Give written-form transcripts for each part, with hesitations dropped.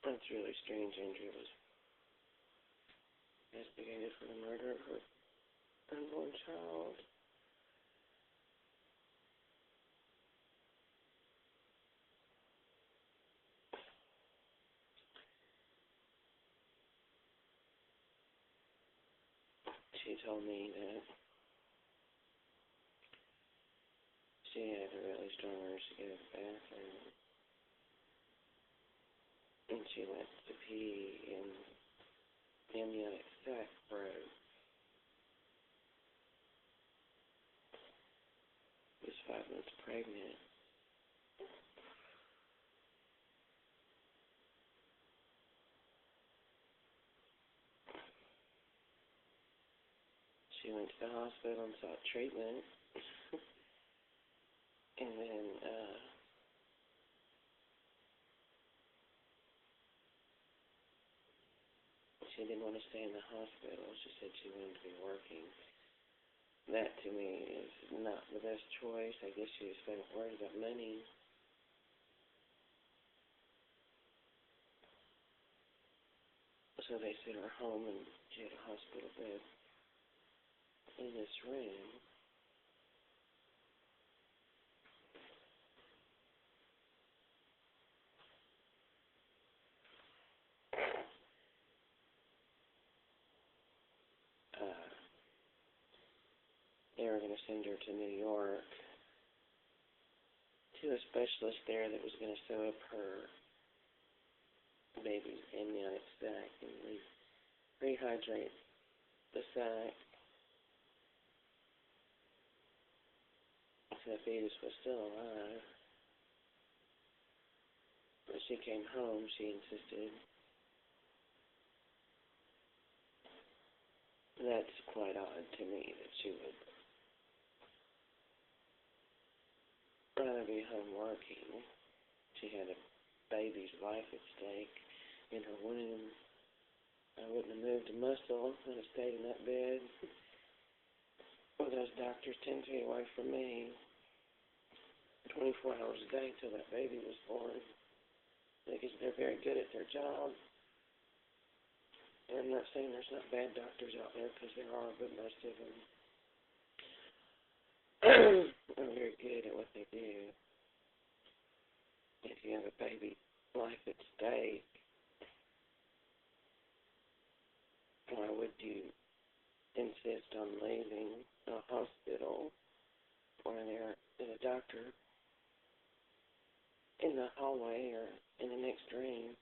That's really strange. Andrea was investigated for the murder of her unborn child. She told me that she had a really strong urge to go to the bathroom, and she went to pee, and the amniotic sac broke. She was 5 months pregnant. She went to the hospital and sought treatment, and then she didn't want to stay in the hospital. She said she wanted to be working. That, to me, is not the best choice. I guess she was kind of worried about money. So they sent her home, and she had a hospital bed in this room. They were going to send her to New York to a specialist there that was going to sew up her baby's amniotic sac and rehydrate the sac. So the fetus was still alive. When she came home, she insisted. That's quite odd to me that she would rather be home working. She had a baby's life at stake in her womb. I wouldn't have moved a muscle. I'd have stayed in that bed. Well, those doctors 10 feet away from me, 24 hours a day till that baby was born. Because they're very good at their job. And I'm not saying there's not bad doctors out there, because there are, but most of them are very good at what they do. If you have a baby life at stake, why would you insist on leaving a hospital when there is a doctor in the hallway or in the next room?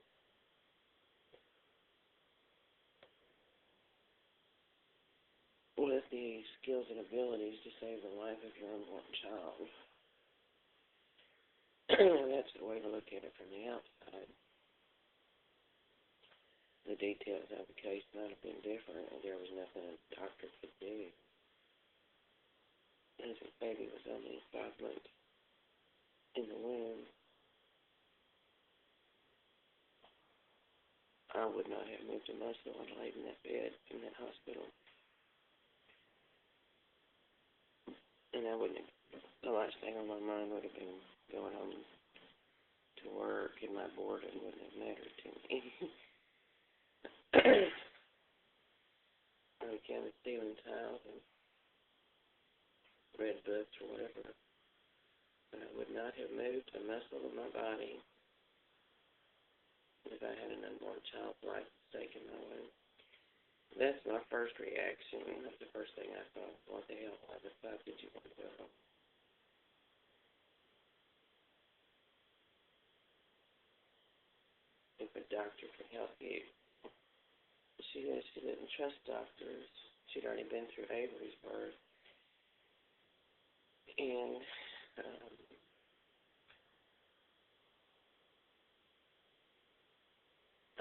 With the skills and abilities to save the life of your unborn child. That's the way to look at it from the outside. The details of the case might have been different, and there was nothing a doctor could do. As the baby was only 5 months in the womb, I would not have moved a muscle and laid in that bed in that hospital. And I wouldn't have, the last thing on my mind would have been going home to work, and my boredom wouldn't have mattered to me. I counted ceiling tiles and read books or whatever. But I would not have moved a muscle of my body if I had an unborn child's life at stake in my womb. That's my first reaction. That's the first thing I thought. What the hell? Why the fuck did you want to go home? If a doctor could help you. She didn't trust doctors. She'd already been through Avery's birth. And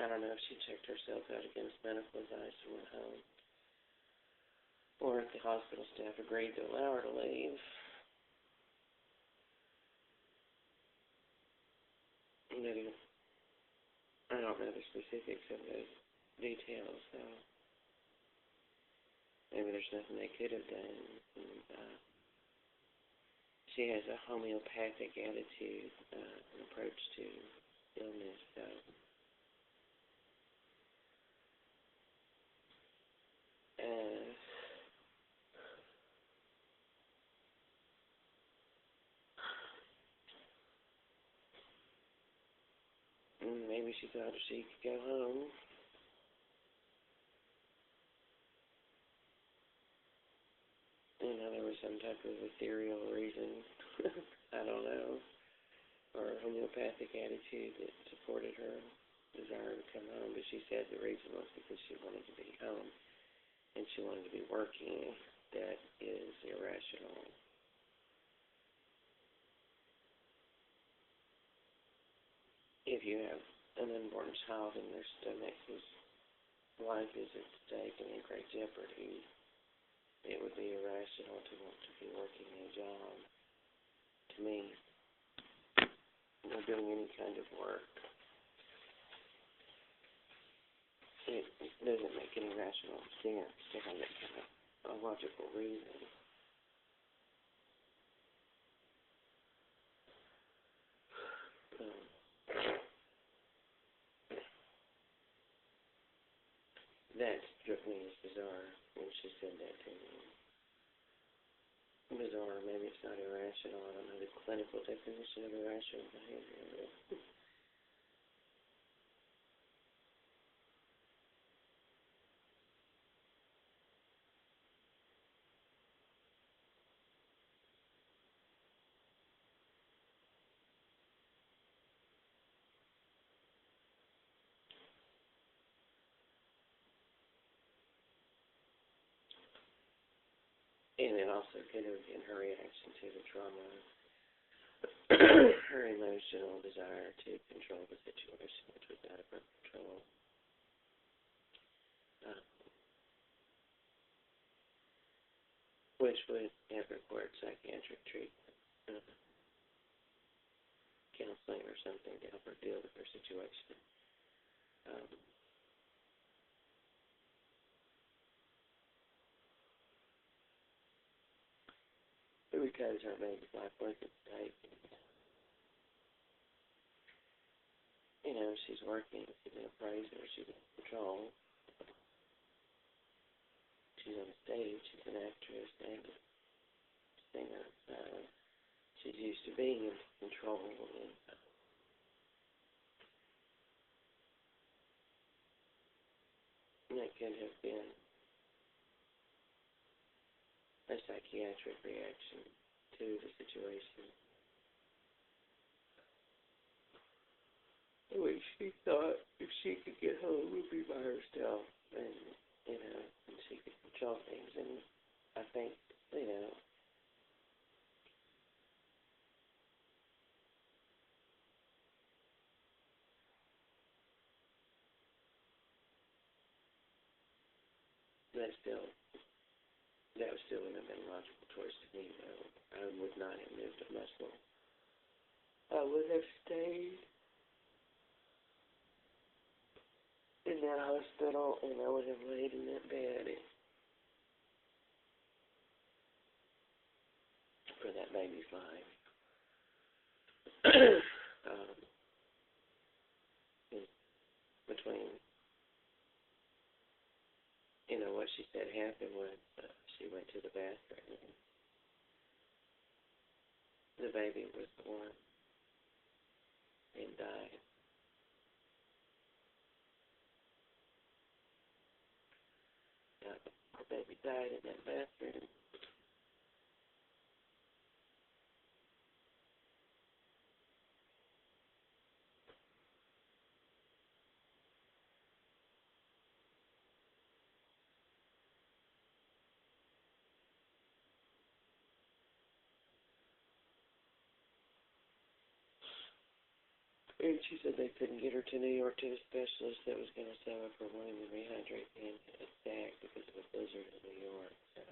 I don't know if she checked herself out against medical advice and went home, or if the hospital staff agreed to allow her to leave. Maybe, I don't know the specifics of those details, so maybe there's nothing they could have done. And, she has a homeopathic attitude, an approach to illness, so maybe she thought if she could go home, there was some type of ethereal reason. I don't know. Or homeopathic attitude that supported her desire to come home. But she said the reason was because she wanted to be home and she wanted to be working. That is irrational. If you have an unborn child in their stomach whose life is at stake and in great jeopardy, it would be irrational to want to be working a job. To me, or doing any kind of work, it doesn't make any rational sense to have that kind of a logical reason. That struck me as bizarre when she said that to me. Bizarre, maybe it's not irrational. I don't know the clinical definition of irrational behavior. And it also could have been her reaction to the trauma, her emotional desire to control the situation, which was out of her control. Which would have required psychiatric treatment, counseling or something to help her deal with her situation. Because her baby's life was at stake. She's working, she's an appraiser, she's in control. She's on stage, she's an actress and a singer. She's used to being in control, and that could have been a psychiatric reaction to the situation. Which she thought if she could get home, would be by herself, and and she could control things. And I think, that was still an logical choice to me, though. I would not have moved a muscle. I would have stayed in that hospital, and I would have laid in that bed for that baby's life. Between, what she said happened was she went to the bathroom. The baby was born and died. The baby died in that bathroom. And she said they couldn't get her to New York to a specialist that was going to sew up her wound and rehydrate the sac because of a blizzard in New York. So.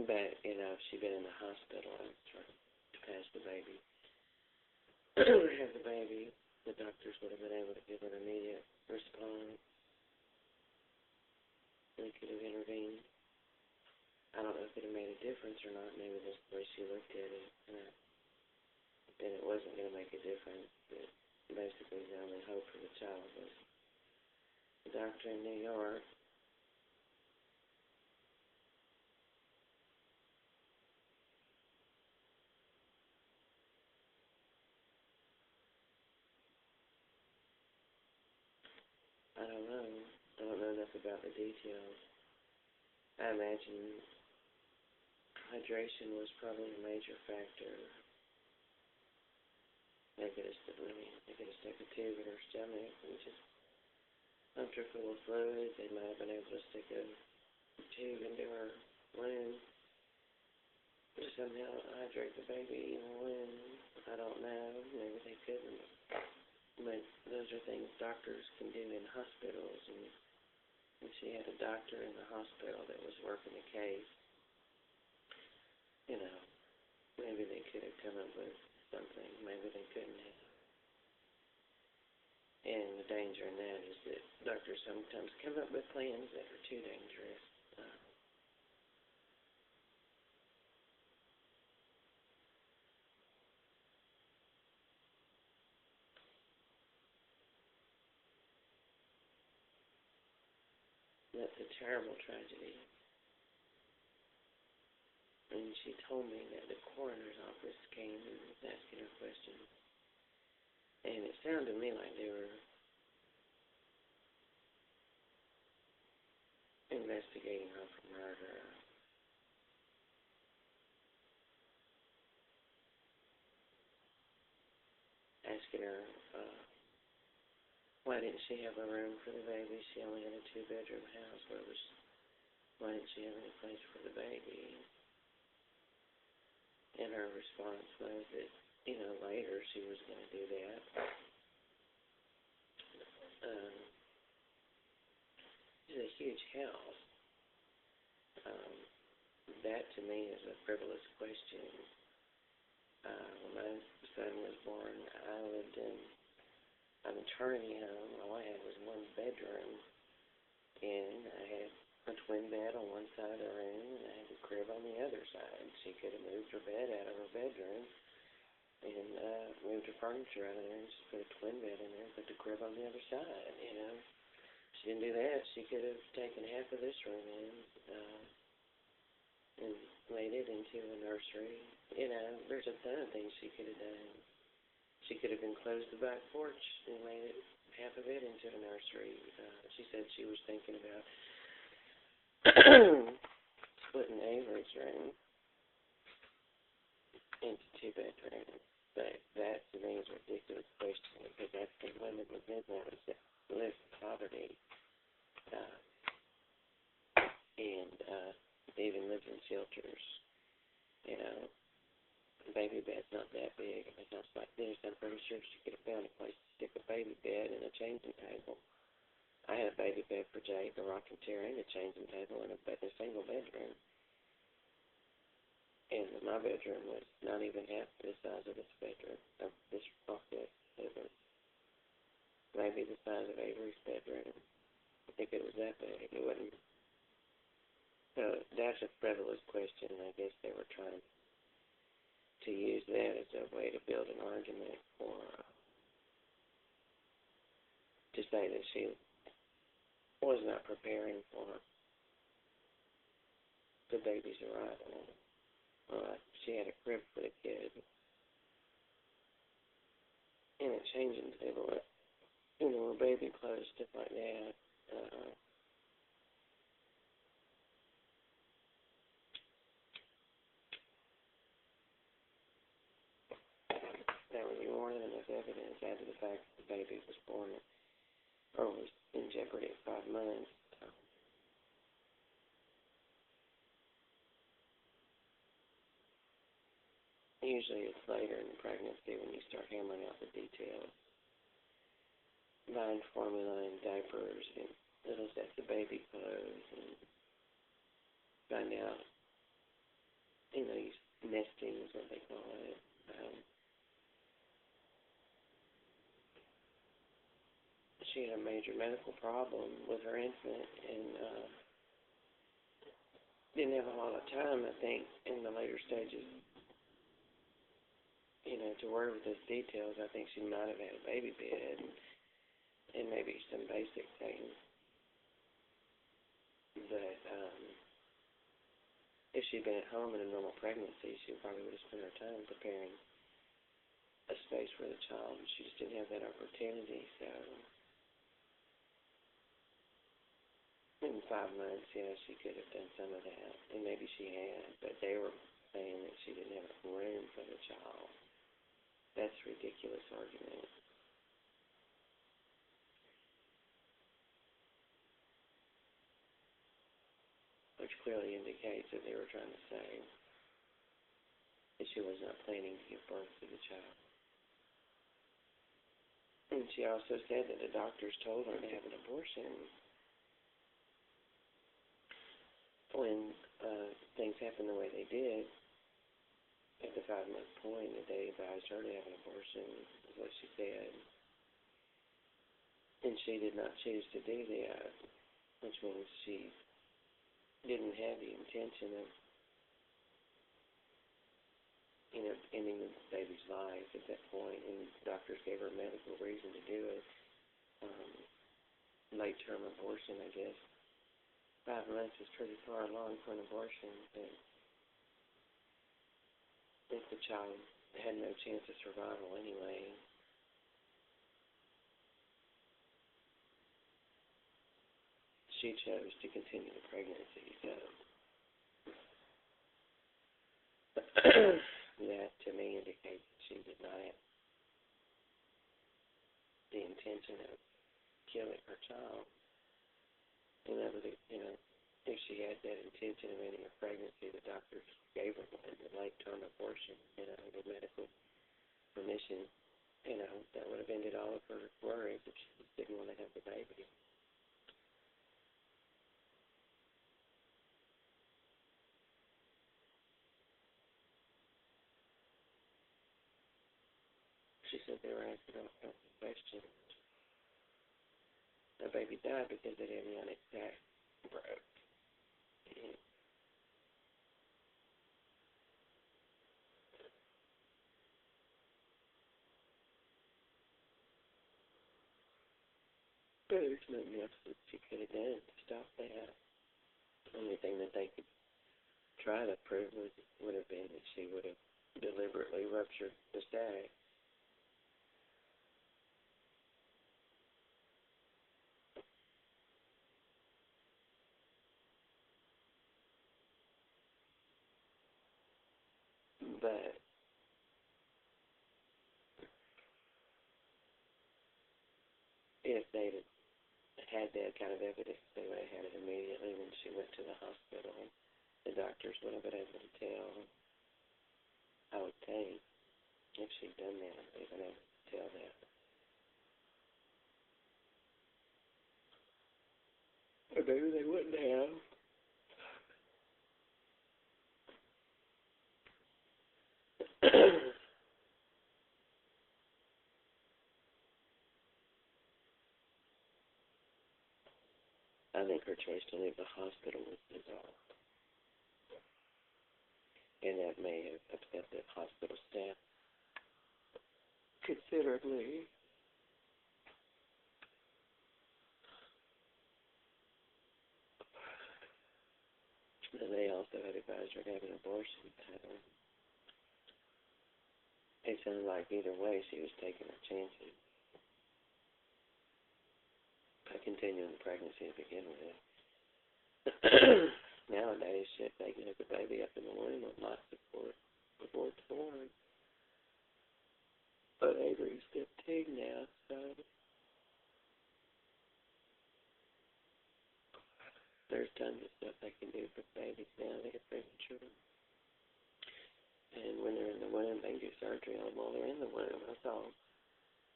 But, if she'd been in the hospital to pass the baby, have the baby, the doctors would have been able to give an immediate response. They could have intervened. I don't know if it had made a difference or not. Maybe that's the way she looked at it. And it wasn't going to make a difference. But basically, the only hope for the child was the doctor in New York. I don't know. I don't know enough about the details. I imagine hydration was probably a major factor. They could have stuck a tube in her stomach and just pumped her full of fluid. They might have been able to stick a tube into her wound to somehow hydrate the baby in the wound. I don't know. Maybe they couldn't. But those are things doctors can do in hospitals. And she had a doctor in the hospital that was working the case. Maybe they could have come up with something. Maybe they couldn't have. And the danger in that is that doctors sometimes come up with plans that are too dangerous. That's a terrible tragedy. And she told me that the coroner's office came and was asking her questions. And it sounded to me like they were investigating her for murder. Asking her, why didn't she have a room for the baby? She only had a 2-bedroom house. Why didn't she have any place for the baby? And her response was that, later she was going to do that. It's a huge house. That to me is a frivolous question. When my son was born, I lived in a maternity home. All I had was one bedroom, and I had a twin bed on one side of the room, and I had a crib on the other side. She could have moved her bed out of her bedroom and moved her furniture out of there and just put a twin bed in there and put the crib on the other side, She didn't do that. She could have taken half of this room in and made it into a nursery. There's a ton of things she could have done. She could have enclosed the back porch and made it, half of it, into a nursery. She said she was thinking about splitting Avery's room into 2 bedrooms. But that, to me, is a ridiculous question because that's the women with midwives that live in poverty and even live in shelters. The baby bed's not that big. In a house like this, I'm pretty sure she could have found a place to stick a baby bed and a changing table. I had a baby bed for Jake, a rocking chair, and a changing table in a single bedroom. And my bedroom was not even half the size of this bedroom, of this office. It was maybe the size of Avery's bedroom. I think it was that big. It wasn't. So that's a frivolous question. I guess they were trying to use that as a way to build an argument for, to say that she was not preparing for the baby's arrival. She had a crib for the kid and a changing table, baby clothes, stuff like that. That would be more than enough evidence after the fact that the baby was born or was in jeopardy at 5 months. Usually it's later in the pregnancy when you start hammering out the details. Buying formula and diapers and little sets of baby clothes and find out what they call it. She had a major medical problem with her infant, and didn't have a lot of time, I think, in the later stages, to worry with those details. I think she might have had a baby bed and maybe some basic things. But if she'd been at home in a normal pregnancy, she probably would have spent her time preparing a space for the child, and she just didn't have that opportunity. So in 5 months, she could have done some of that, and maybe she had, but they were saying that she didn't have room for the child. That's a ridiculous argument. Which clearly indicates that they were trying to say that she was not planning to give birth to the child. And she also said that the doctors told her to have an abortion when things happened the way they did. At the 5-month point, that they advised her to have an abortion, is what she said. And she did not choose to do that, which means she didn't have the intention of, ending the baby's life at that point, and doctors gave her a medical reason to do it. Late-term abortion, I guess. 5 months is pretty far along for an abortion, but if the child had no chance of survival anyway, she chose to continue the pregnancy. So that to me indicates that she did not have the intention of killing her child. And that was, if she had that intention of ending her pregnancy, the doctors gave her one, a late-term abortion, with medical permission, that would have ended all of her worries if she just didn't want to have the baby. She said they were asking all kinds of questions. The baby died because the amniotic sac broke. But there's nothing else that she could have done to stop that. The only thing that they could try to prove would have been that she would have deliberately ruptured the sac. But if they'd had that kind of evidence, they would have had it immediately when she went to the hospital. The doctors would have been able to tell, I would think, if she'd done that, they'd been able to tell that. Or maybe they wouldn't have. I think her choice to leave the hospital was bizarre. And that may have upset the hospital staff considerably. And they also had advised her to have an abortion. It sounded like either way she was taking her chances by continuing the pregnancy to begin with. Nowadays, they can have the baby up in the womb with life support before it's born. But Avery's 15 now, so there's tons of stuff they can do for babies now. They get premature. And when they're in the womb, they can do surgery on them while they're in the womb. I saw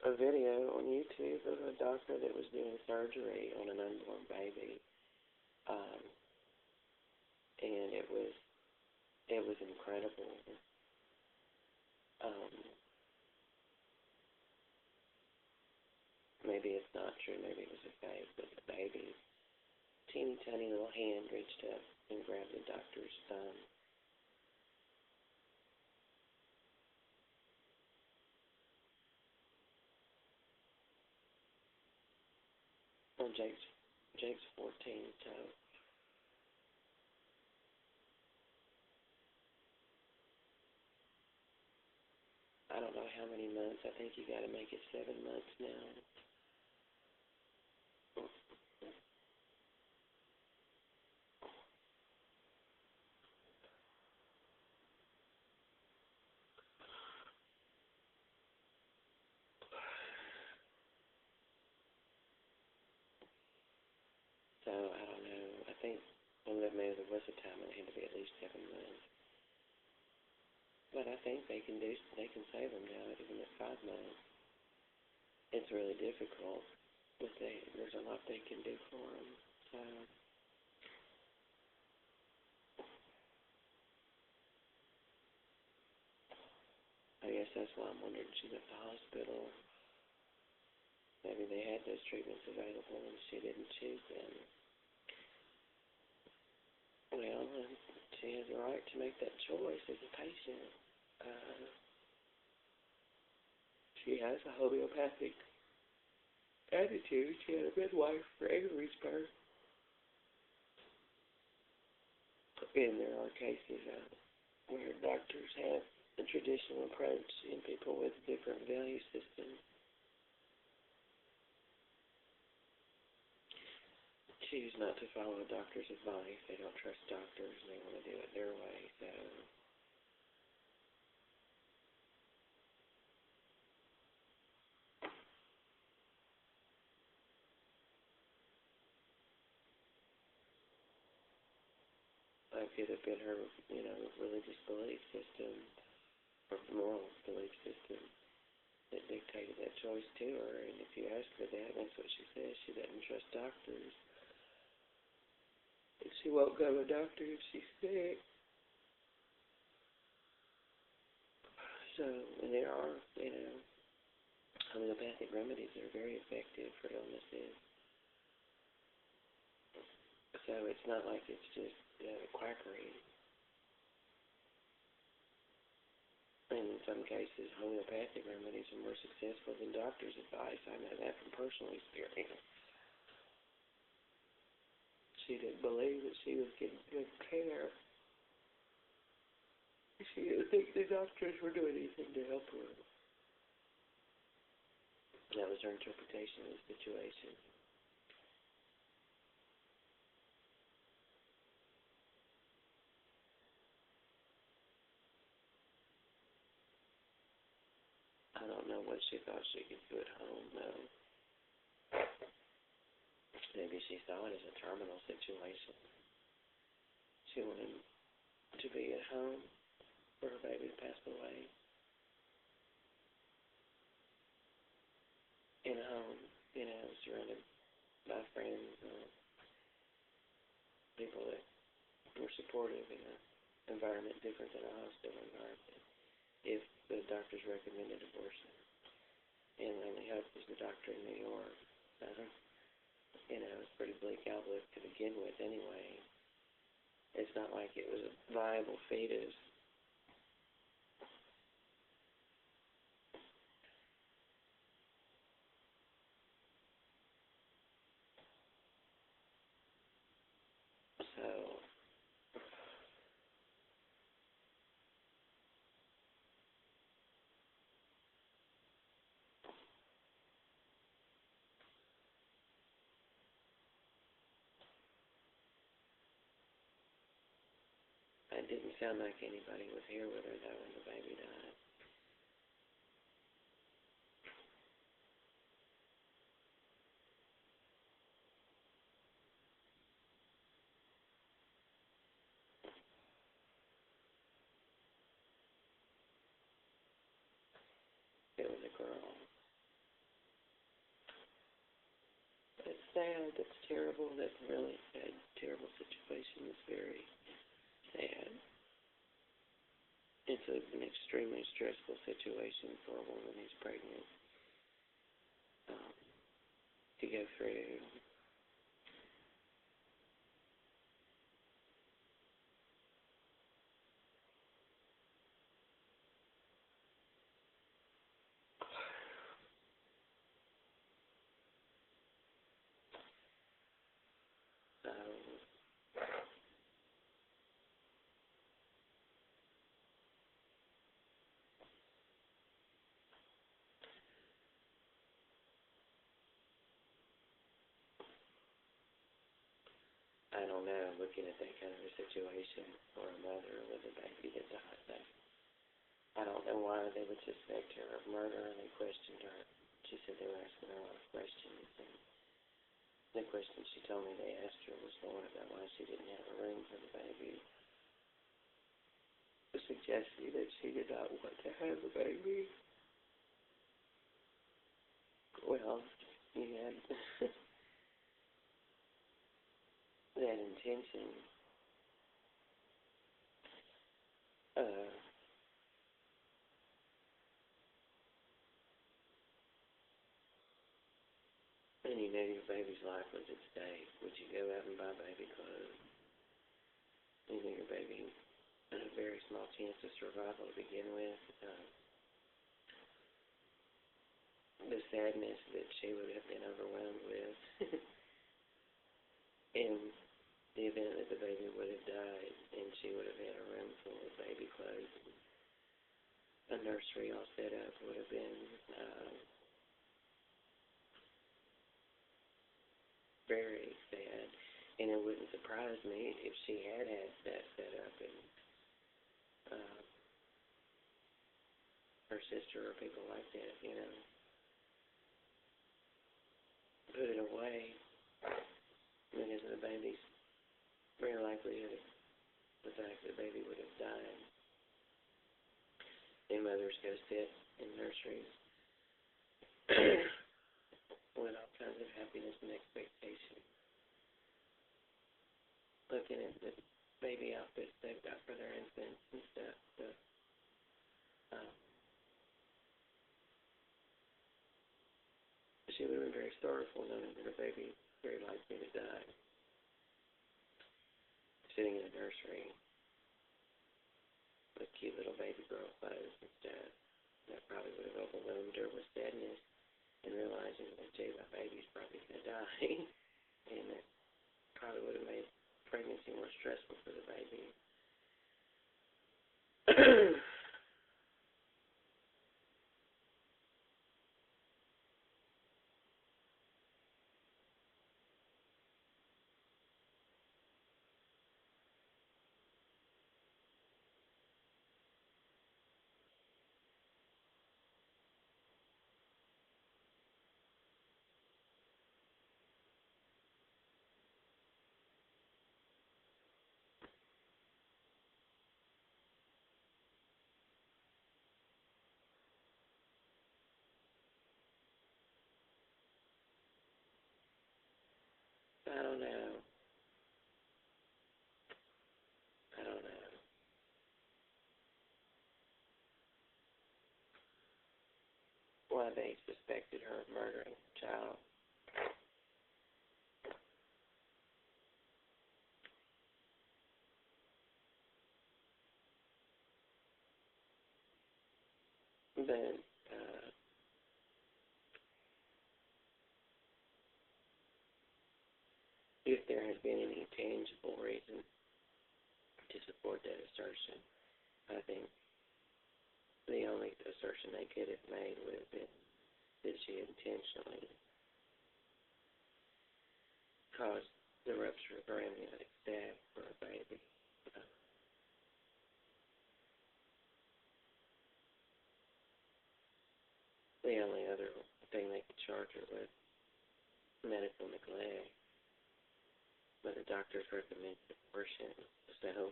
a video on YouTube of a doctor that was doing surgery on an unborn baby. And it was incredible. Um, maybe it's not true, maybe it was a fake, but the baby's teeny tiny little hand reached up and grabbed the doctor's thumb. Well, Jake's 14, so I don't know how many months. I think you got to make it 7 months now. So I don't know. I think maybe there was a time when it had to be at least 7 months. But I think they can save them now even at 5 months. It's really difficult, but there's a lot they can do for them. So I guess that's why I'm wondering. She's at the hospital. Maybe they had those treatments available and she didn't choose them. Well, she has the right to make that choice as a patient. Uh, she has a homeopathic attitude. She had a midwife for Avery's birth. And there are cases where doctors have a traditional approach in people with different value systems. Choose not to follow a doctor's advice. They don't trust doctors and they want to do it their way. So that could have been her, religious belief system or moral belief system that dictated that choice to her. And if you ask her that, that's what she says. She doesn't trust doctors. And she won't go to a doctor if she's sick. So, and there are, homeopathic remedies that are very effective for illnesses. So it's not like it's just quackery. In some cases, homeopathic remedies are more successful than doctor's advice. I know that from personal experience. She didn't believe that she was getting good care. She didn't think the doctors were doing anything to help her. That was her interpretation of the situation. I don't know what she thought she could do at home, though. Maybe she saw it as a terminal situation. She wanted to be at home for her baby to pass away. In a home, surrounded by friends, people that were supportive in an environment different than a hospital environment. If the doctors recommended abortion, and the only hope was the doctor in New York. It's a pretty bleak outlook to begin with anyway. It's not like it was a viable fetus. So it didn't sound like anybody was here with her, though, when the baby died. It was a girl. It's sad. That's terrible. That's really a terrible situation. It's very sad. It's an extremely stressful situation for a woman who's pregnant to go through. So, I don't know, looking at that kind of a situation for a mother with a baby that died, I don't know why they would suspect her of murder, and they questioned her. She said they were asking her a lot of questions, and the question she told me they asked her was the one about why she didn't have a room for the baby, suggesting that she did not want to have a baby. Well, you had that intention. Uh, and you knew your baby's life was at stake. Would you go out and buy baby clothes? You knew your baby had a very small chance of survival to begin with. The sadness that she would have been overwhelmed with in the event that the baby would have died and she would have had a room full of baby clothes. A nursery all set up would have been very sad. And it wouldn't surprise me if she had that set up and her sister or people like that, put it away because of the baby's very likelihood of the fact that the baby would have died. And mothers go sit in nurseries with all kinds of happiness and expectation, looking at the baby outfits they've got for their infants and stuff. So, um, she would have been very sorrowful knowing that her baby very likely to die, sitting in a nursery with cute little baby girl clothes and stuff. That probably would have overwhelmed her with sadness and realizing that, gee, my baby's probably going to die. And that probably would have made pregnancy more stressful for the baby. I don't know. I don't know. Why they suspected her of murdering a child. But if there has been any tangible reason to support that assertion, I think the only assertion they could have made would have been that she intentionally caused the rupture of her amniotic sac for a baby. The only other thing they could charge her with medical neglect, but the doctors recommended abortion. So,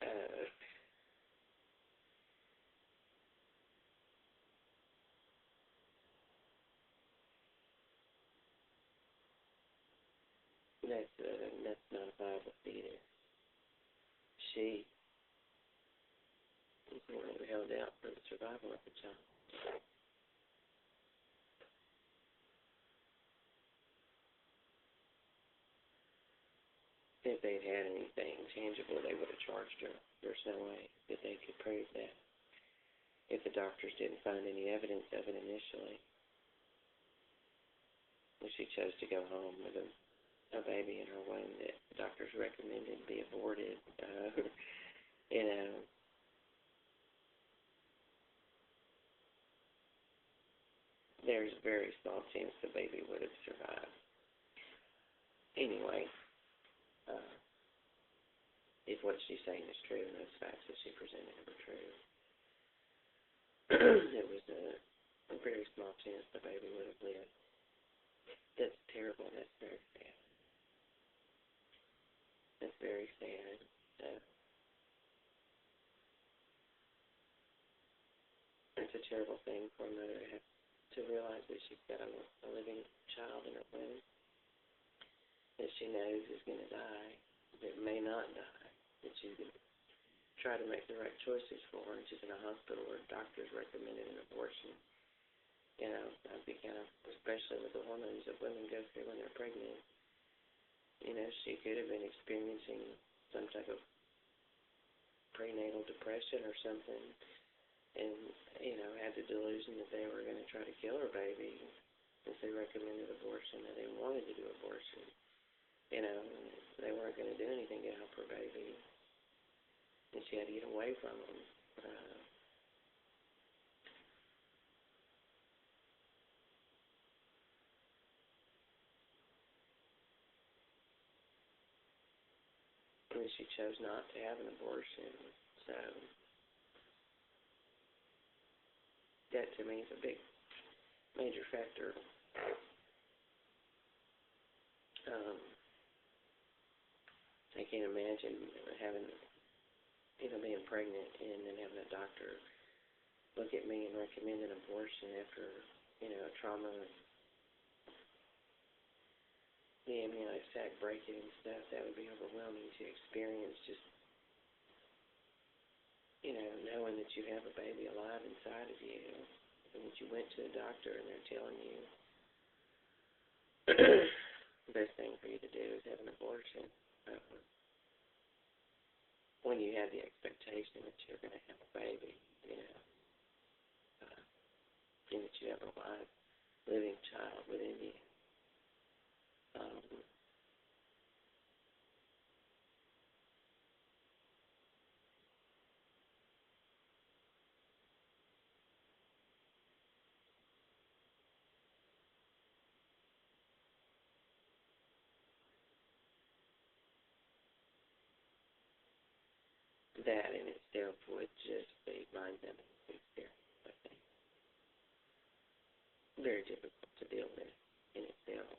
uh, that's not a viable fetus. She survival of the child. If they'd had anything tangible, they would have charged her. There's no way that they could prove that. If the doctors didn't find any evidence of it initially, if she chose to go home with a baby in her womb that doctors recommended be aborted, you know, there's a very small chance the baby would have survived. Anyway, if what she's saying is true and those facts that she presented were true, it was a very small chance the baby would have lived. That's terrible. That's very sad. That's very sad. It's a terrible thing for a mother to have to realize that she's got a living child in her womb that she knows is going to die, that may not die, that she's going to try to make the right choices for her, and she's in a hospital where doctors recommended an abortion. You know, I'd be kind of, especially with the hormones that women go through when they're pregnant, you know, she could have been experiencing some type of prenatal depression or something, and, you know, had the delusion that they were going to try to kill her baby since they recommended abortion, that they wanted to do abortion. You know, they weren't going to do anything to help her baby, and she had to get away from them. And she chose not to have an abortion, so that to me is a big, major factor. I can't imagine having, you know, being pregnant and then having a doctor look at me and recommend an abortion after, you know, a trauma, the amniotic sac breaking and stuff. That would be overwhelming to experience, just, you know, knowing that you have a baby alive inside of you and that you went to a doctor and they're telling you the best thing for you to do is have an abortion. When you have the expectation that you're going to have a baby, you know, and that you have a live, living child within you. That in itself would just be mind-numbing experience, I think. Very difficult to deal with in itself.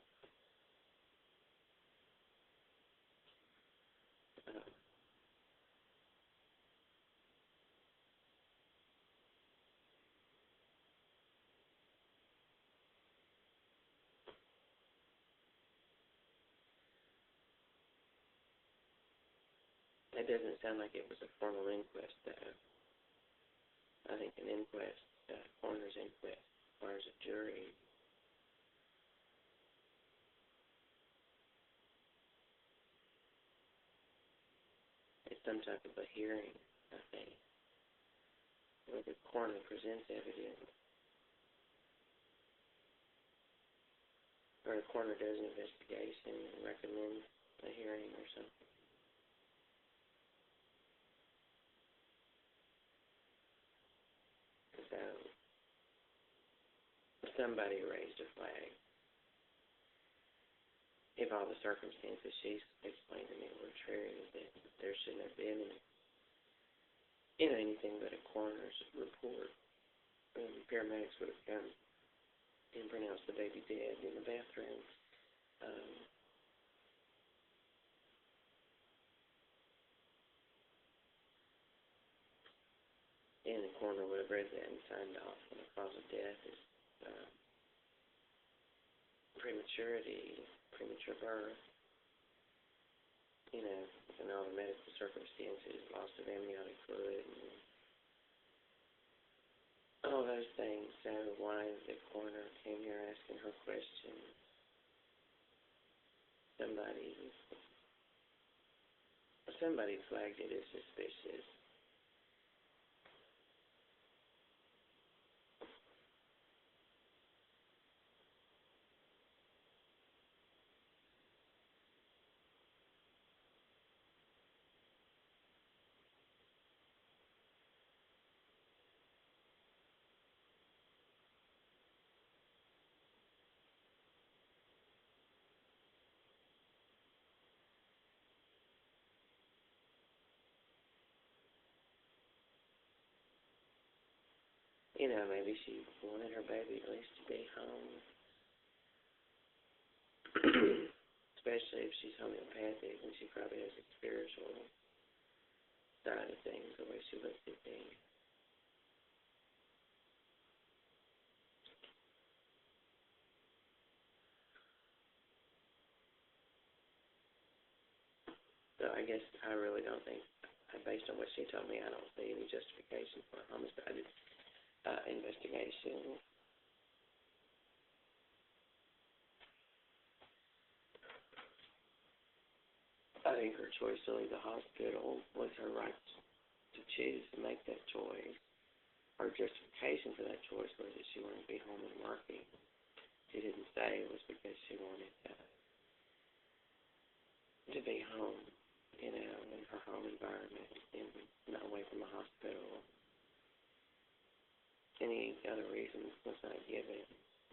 It doesn't sound like it was a formal inquest, though. I think an inquest, coroner's inquest, requires a jury. It's some type of a hearing, I think, where the coroner presents evidence, or the coroner does an investigation and recommends a hearing or something. So, somebody raised a flag. If all the circumstances she's explained to me were true, then there shouldn't have been, you know, anything but a coroner's report. Paramedics would have come and pronounced the baby dead in the bathroom. And the coroner would have read that and signed off on the cause of death as prematurity, premature birth, you know, and all the medical circumstances, loss of amniotic fluid, and all those things. So why the coroner came here asking her questions. Somebody flagged it as suspicious. You know, maybe she wanted her baby at least to be home. Especially if she's homeopathic and she probably has a spiritual side of things, the way she looks at things. So I guess I really don't think, based on what she told me, I don't see any justification for a homicide investigation. I think her choice to leave the hospital was her right to choose to make that choice. Her justification for that choice was that she wanted to be home and working. She didn't say it was because she wanted to be home, you know, in her home environment and not away from the hospital. Any other reason was not given.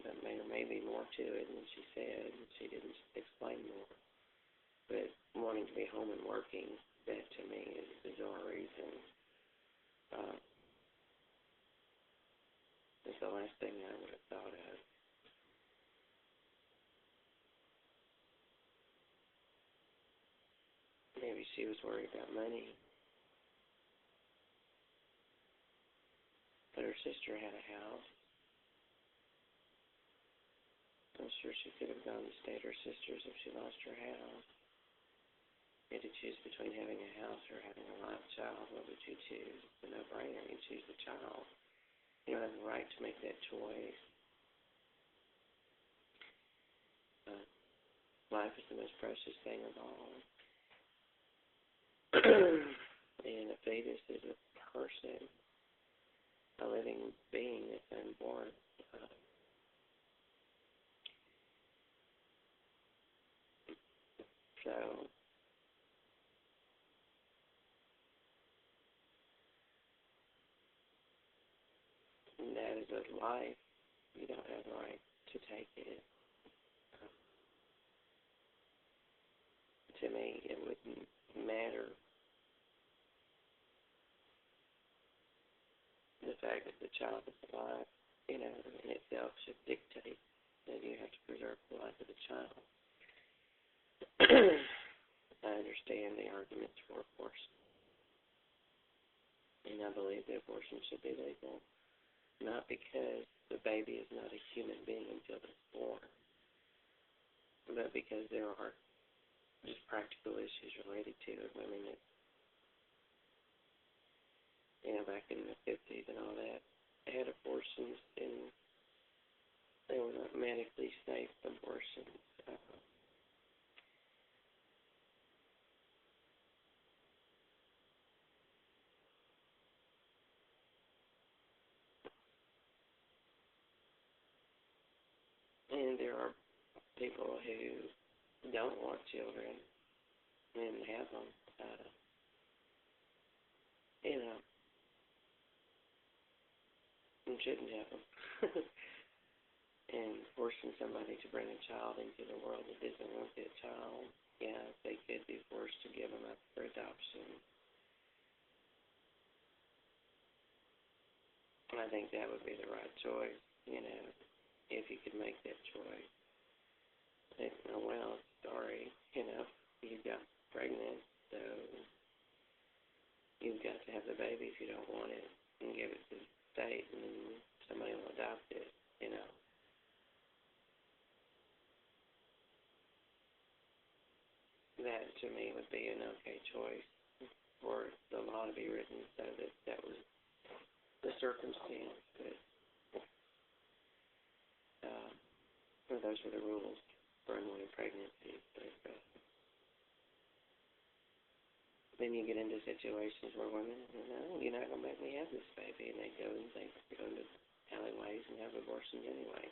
There may be more to it than she said. She didn't explain more. But wanting to be home and working, that to me is a bizarre reason. It's the last thing I would have thought of. Maybe she was worried about money. But her sister had a house. I'm sure she could have gone to stay at her sister's if she lost her house. You had to choose between having a house or having a live child. What would you choose? It's a no-brainer. You choose the child. You don't have the right to make that choice. Life is the most precious thing of all. And a fetus is a person, a living being that's unborn. So that is a life. You don't have the right to take it. To me, it wouldn't matter. The fact that the child is alive, you know, in itself should dictate that you have to preserve the life of the child. I understand the arguments for abortion, and I believe that abortion should be legal, not because the baby is not a human being until it's born, but because there are just practical issues related to it. Women that, you know, back in the 50s and all that, had abortions, and they were not medically safe abortions. And there are people who don't want children and have them, you know, and shouldn't have them. And forcing somebody to bring a child into the world that doesn't want that child, yeah, they could be forced to give them up for adoption. I think that would be the right choice, you know, if you could make that choice. And, oh, well, sorry, you know, you got pregnant, so you've got to have the baby if you don't want it, and give it to the state, and then somebody will adopt it, you know. That, to me, would be an okay choice for the law to be written so that that was the circumstance. But the rules for unwanted pregnancy. But then you get into situations where women, you're not going to make me have this baby, and they go into alleyways and have abortions anyway.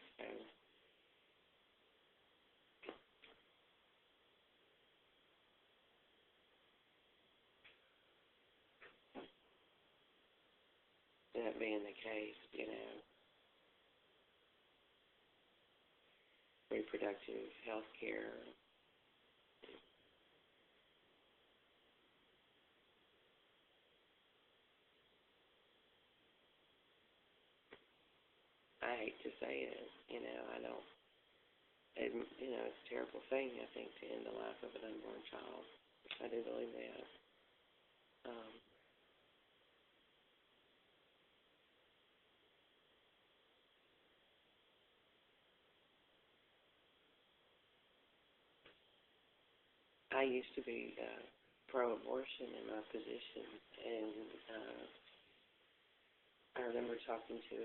So that being the case, reproductive health care, I hate to say it, I don't, it's a terrible thing, I think, to end the life of an unborn child. I do believe that. I used to be pro-abortion in my position, and I remember talking to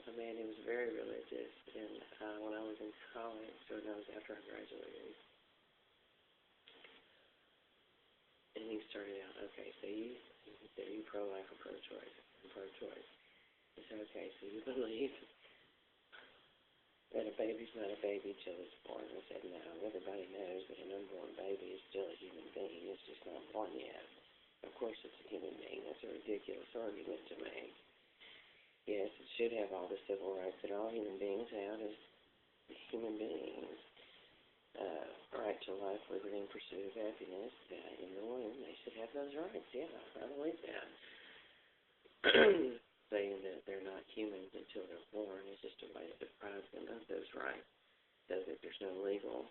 a man who was very religious, and when I was in college, so that was after I graduated, and he started out, okay, so you pro-life or pro-choice? I'm pro-choice. He said, okay, so you believe that a baby's not a baby till it's born? I said, no, everybody knows that an unborn baby is still a human being. It's just not born yet. Of course it's a human being. That's a ridiculous argument to make. Yes, it should have all the civil rights that all human beings have as human beings. Right to life, liberty, and pursuit of happiness. In the womb, they should have those rights. Yeah, I believe that. Saying that they're not humans until they're born is just a way to deprive them of those rights, so that there's no legal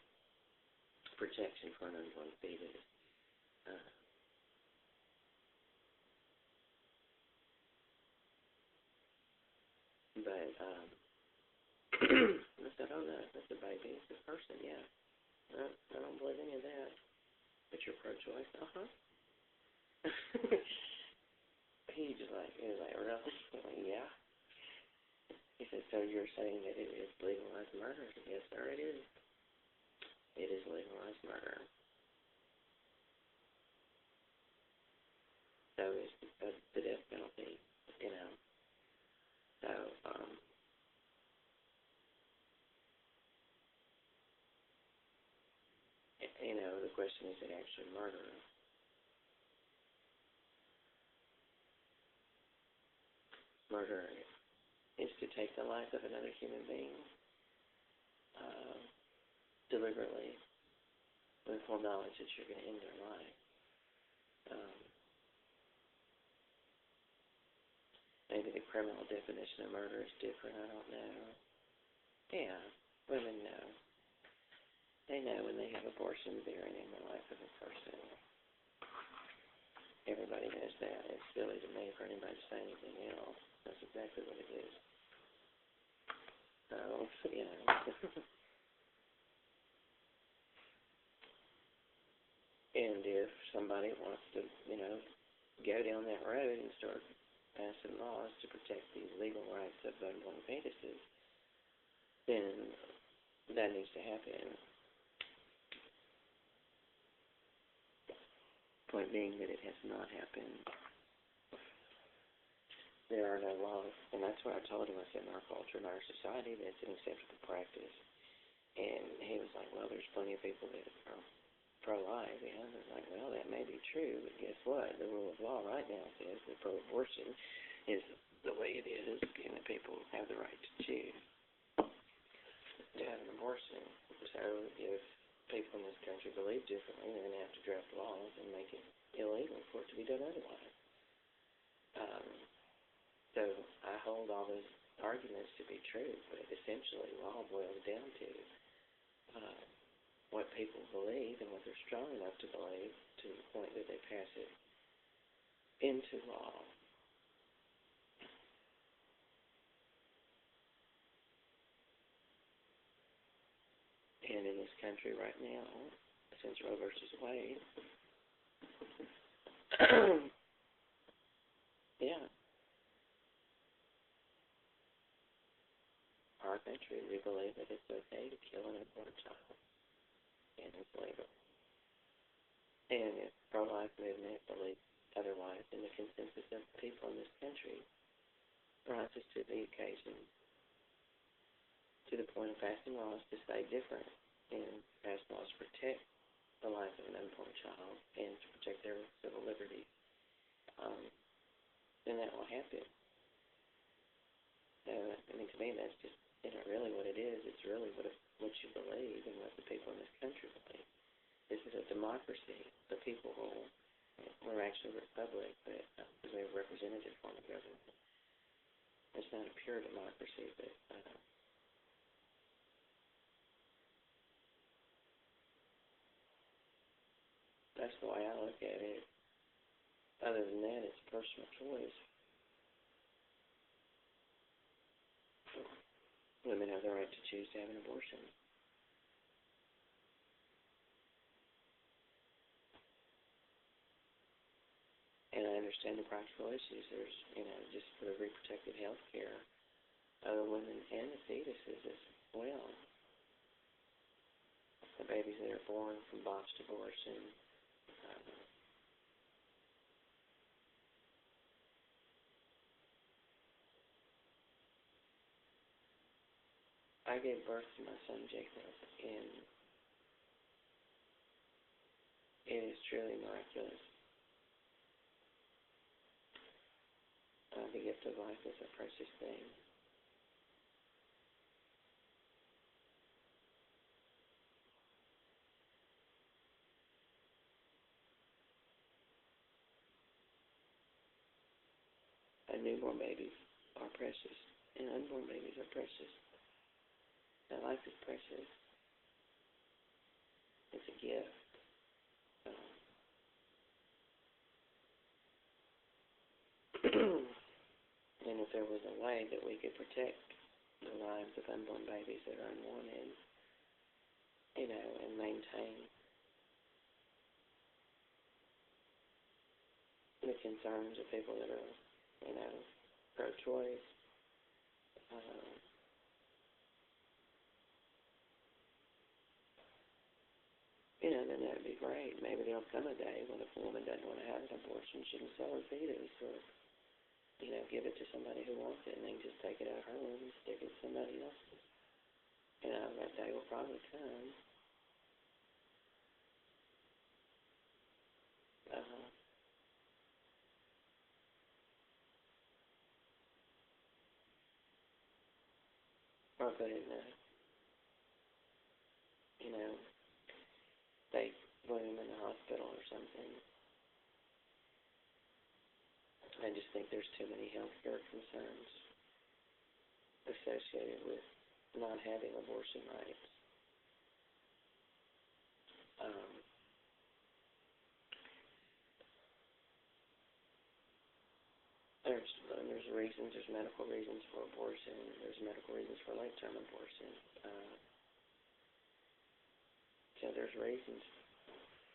protection for an unborn fetus. But I said, oh no, that's a baby, it's a person, yeah. I don't believe any of that. But you're pro-choice? Uh-huh. He was like, really? I'm like, yeah. He said, so you're saying that it is legalized murder? I said, yes, sir, it is. It is legalized murder. So it's the death penalty, So, the question is it actually murder? Murder is to take the life of another human being deliberately with full knowledge that you're going to end their life. Maybe the criminal definition of murder is different. I don't know. Yeah, women know. They know when they have abortions, they're ending the life of a person. Everybody knows that. It's silly to me for anybody to say anything else. That's exactly what it is. So, And if somebody wants to, go down that road and start passing laws to protect the legal rights of unborn fetuses, then that needs to happen. Point being that it has not happened. There are no laws, and that's what I told him. I said, in our culture, in our society, that's an acceptable practice. And he was like, well, there's plenty of people that are pro-life. I was like, well, that may be true, but guess what? The rule of law right now says that pro-abortion is the way it is, and that people have the right to choose to have an abortion. So if people in this country believe differently, they're going to have to draft laws and make it illegal for it to be done otherwise. So I hold all those arguments to be true, but essentially law boils down to what people believe and what they're strong enough to believe to the point that they pass it into law. And in this country right now, since Roe versus Wade, yeah, our country who believe that it's okay to kill an unborn child, and it's legal. And if the pro-life movement believes otherwise, and the consensus of people in this country rises to the occasion, to the point of passing laws to say different, and pass laws to protect the life of an unborn child and to protect their civil liberties, then that will happen. To me, that's just really what it is. It's really what you believe and what the people in this country believe. This is a democracy. The people rule. We're actually a republic, but we have a representative form of government. It's not a pure democracy, but that's the way I look at it. Other than that, it's personal choice. Women have the right to choose to have an abortion. And I understand the practical issues. There's, just for the reproductive health care of the women and the fetuses as well. The babies that are born from botched abortion. I gave birth to my son Jacob, and it is truly miraculous. The gift of life is a precious thing. Newborn babies are precious, and unborn babies are precious. That life is precious. It's a gift. And if there was a way that we could protect the lives of unborn babies that are unwanted, and maintain the concerns of people that are, pro-choice, then that would be great. Maybe there'll come a day when if a woman doesn't want to have an abortion, she can sell her fetus or, give it to somebody who wants it, and they can just take it out of her womb and stick it to somebody else's. That day will probably come. Or put it in a, state room in the hospital or something. I just think there's too many healthcare concerns associated with not having abortion rights. There's reasons. There's medical reasons for abortion. There's medical reasons for late-term abortion. So there's reasons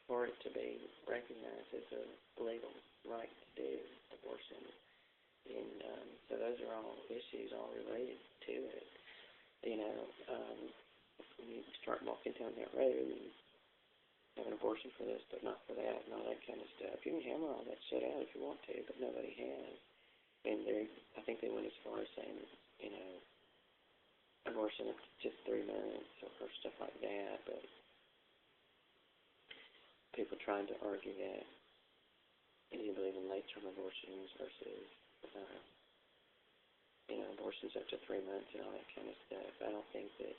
for it to be recognized as a legal right to do abortion. And so those are all issues all related to it. When you start walking down that road and have an abortion for this but not for that and all that kind of stuff, you can hammer all that shit out if you want to, but nobody has. And I think they went as far as saying, abortion up to just 3 months or stuff like that, but people trying to argue that you believe in late-term abortions versus, abortions up to 3 months and all that kind of stuff. I don't think that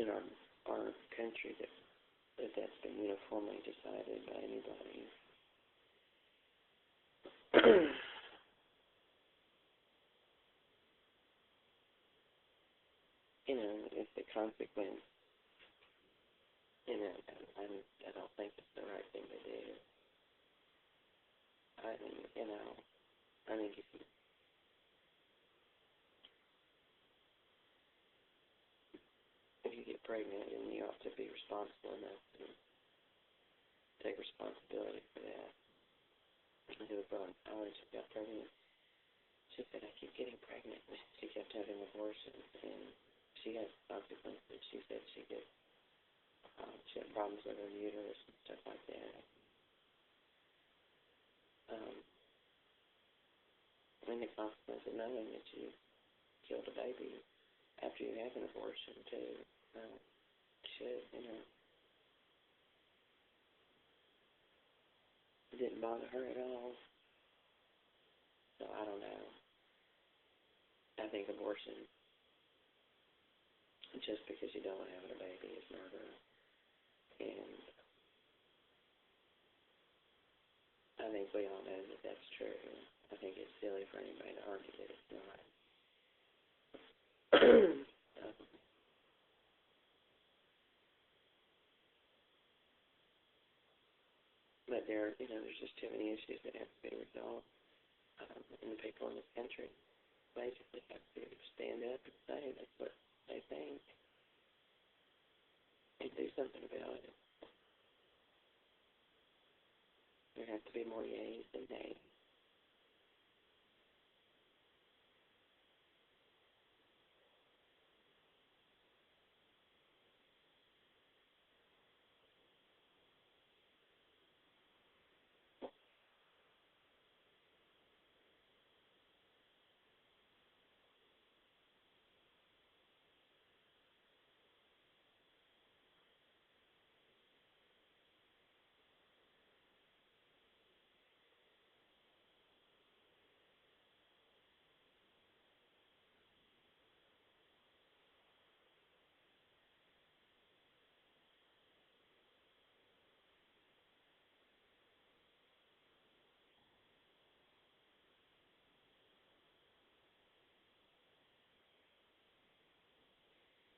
in our country that's been uniformly decided by anybody. It's the consequence. I don't think it's the right thing to do. I think if you get pregnant, then you ought to be responsible enough to take responsibility for that. Who was on college got pregnant, She said, I keep getting pregnant. She kept having abortions, and she had consequences. She said she had problems with her uterus and stuff like that. And the consequence of knowing that you killed a baby after you have an abortion, too. Shit, it didn't bother her at all. So I don't know. I think abortion, just because you don't have a baby, is murder. And I think we all know that that's true. I think it's silly for anybody to argue that it's not. But there's just too many issues that have to be resolved. And the people in this country basically have to stand up and say that's what they think and do something about it. There has to be more yays than nays.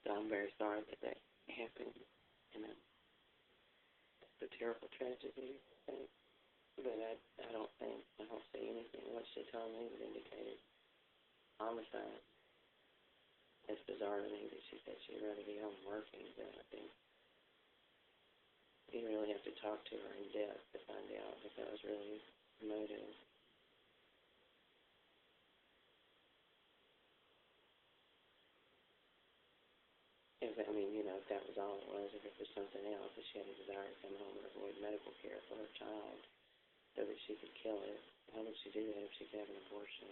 So I'm very sorry that that happened. It's a terrible tragedy. But I don't see anything. What she told me would indicate homicide. It's bizarre to me that she said she'd rather be home working, but I think you really have to talk to her in depth to find out if that was really the motive. If that was all it was, if it was something else, if she had a desire to come home and avoid medical care for her child so that she could kill it, how would she do that if she could have an abortion?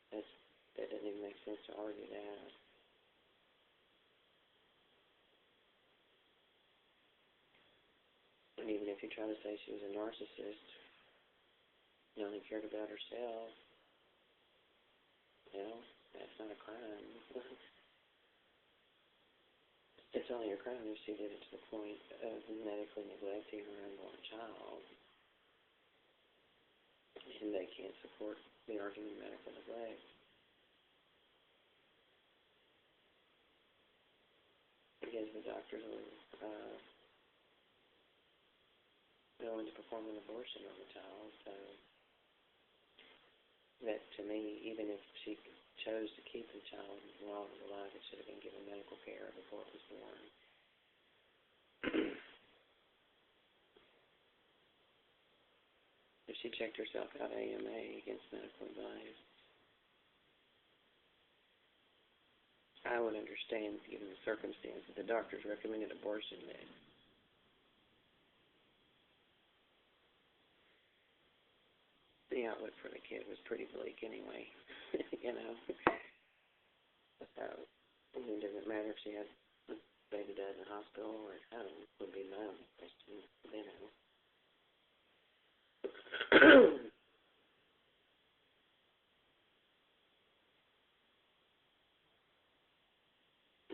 That doesn't even make sense to argue that. And even if you try to say she was a narcissist, only cared about herself, that's not a crime. It's only a crime if she did it to the point of medically neglecting her unborn child. And they can't support the argument of medical neglect. Because the doctors are going to perform an abortion on the child. So that, to me, even if she chose to keep the child while it was alive, it should have been given medical care before it was born. If she checked herself out AMA against medical advice, I would understand, given the circumstances, the doctors recommended abortion, that the outlook for the kid was pretty bleak anyway. So, it doesn't matter if she had a baby died in the hospital or at home, would be my only question,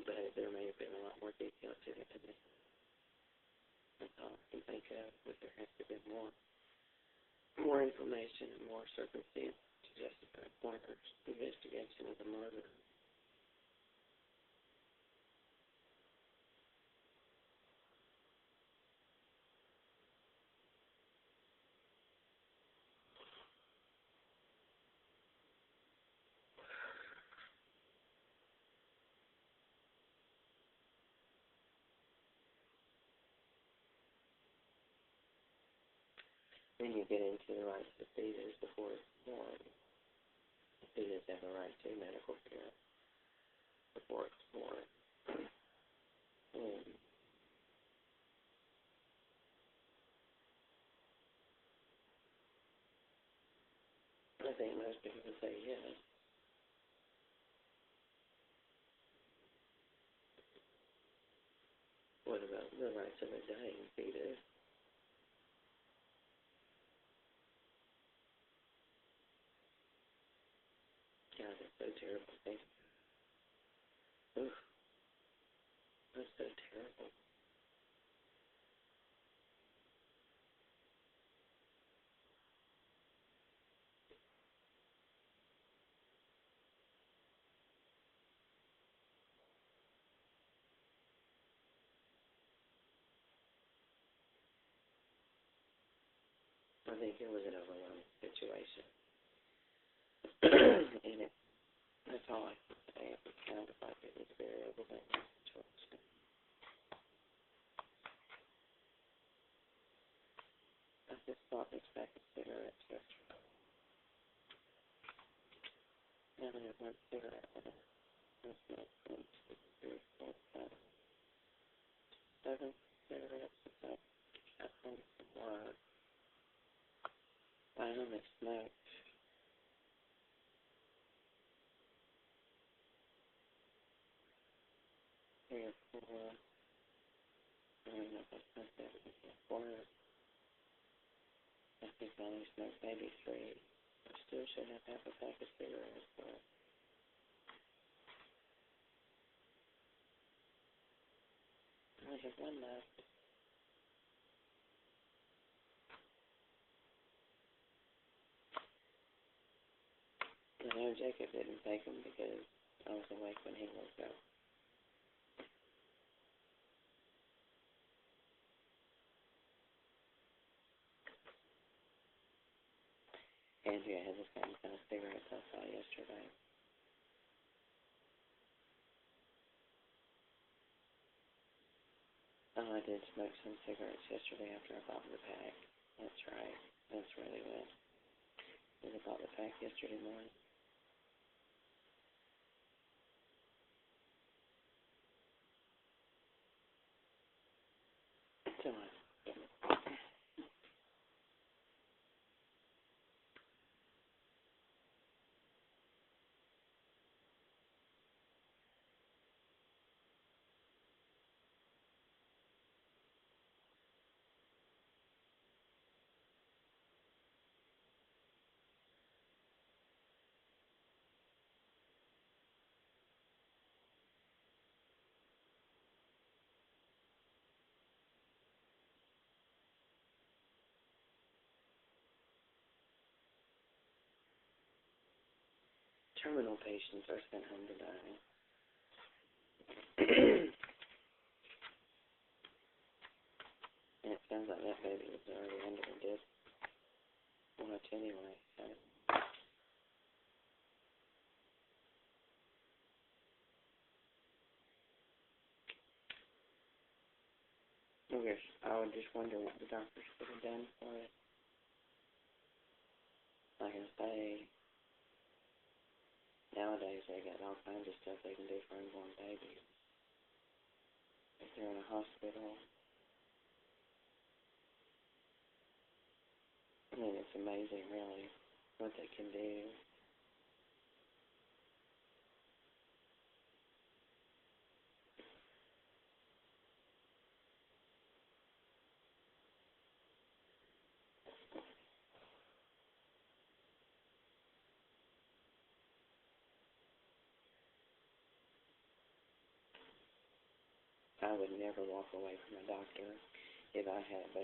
But there may have been a lot more detail to it than this. That's all I can think of, but there has to be more information and more circumstance to justify Pointer's investigation of the murder. Then you get into the rights of the fetus before it's born. students have a right to medical care before it's born. I think most people would say yes. What about the rights of a dying fetus? God, that's so terrible. Oof, that's so terrible. I think it was an overwhelming situation. And that's all I can say. It was kind of like it was a very overwhelming situation. I just bought this pack of cigarettes yesterday. I only have one cigarette left. I smoked 1, 2, 3, 4, 5, 7 cigarettes. I got them from work. I only smoked 3 or 4. I don't know if I smoked that before. I think I only smoked maybe 3. I still should have half a pack of cigarettes, but I only have one left. I know Jacob didn't take them because I was awake when he woke up. Andrea had the same kind of cigarettes I saw yesterday. Oh, I did smoke some cigarettes yesterday after I bought the pack. That's right. That's really good. I bought the pack yesterday morning. So terminal patients are sent home to die. And it sounds like that baby was already under the disc watch anyway. So. I would just wonder what the doctors could have done for it. Like I say, nowadays they got all kinds of stuff they can do for unborn babies. If they're in a hospital, I mean, it's amazing, really, what they can do. I would never walk away from a doctor if I had a baby.